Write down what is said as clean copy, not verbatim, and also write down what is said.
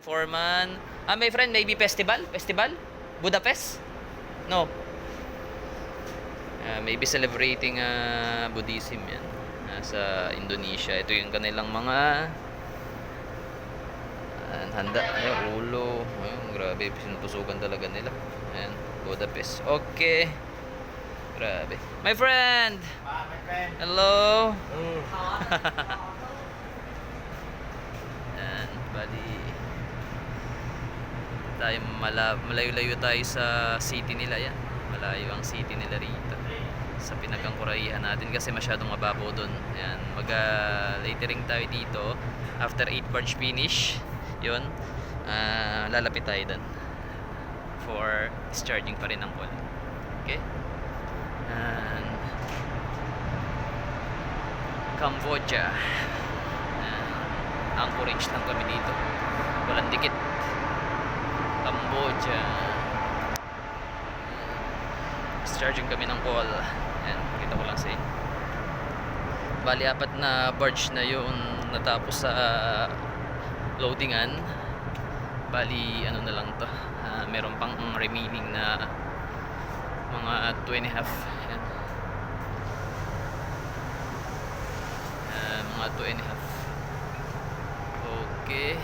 Foreman. My friend, maybe festival? Festival? Budapest? No. Maybe celebrating Buddhism yan. Sa Indonesia. Ito yung kanilang mga handa. Ayun, ulo. Ayun, grabe. Sinutusukan talaga nila. Ayan, Budapest. Okay. Grabe. My friend! My friend. Hello! Ayan, bali. Tayo malayo-layo tayo sa city nila yan. Malayo ang city nila rito. Sa pinagkangkuraihan natin kasi masyadong mababaw doon. Ayan, latering tayo dito. After 8 barge finish, yun, lalapit tayo doon for discharging pa rin ng call. Okay? And Cambodia. Anchorage lang kami dito. Walang dikit. Cambodia. Discharging kami ng call. Ayan, pakita ko lang sa inyo. Bali, 4 na barge na yung natapos sa loadingan. Bali, ano na lang to. Meron pang remaining na mga 2.5. Ayan. Mga 2.5. Okay.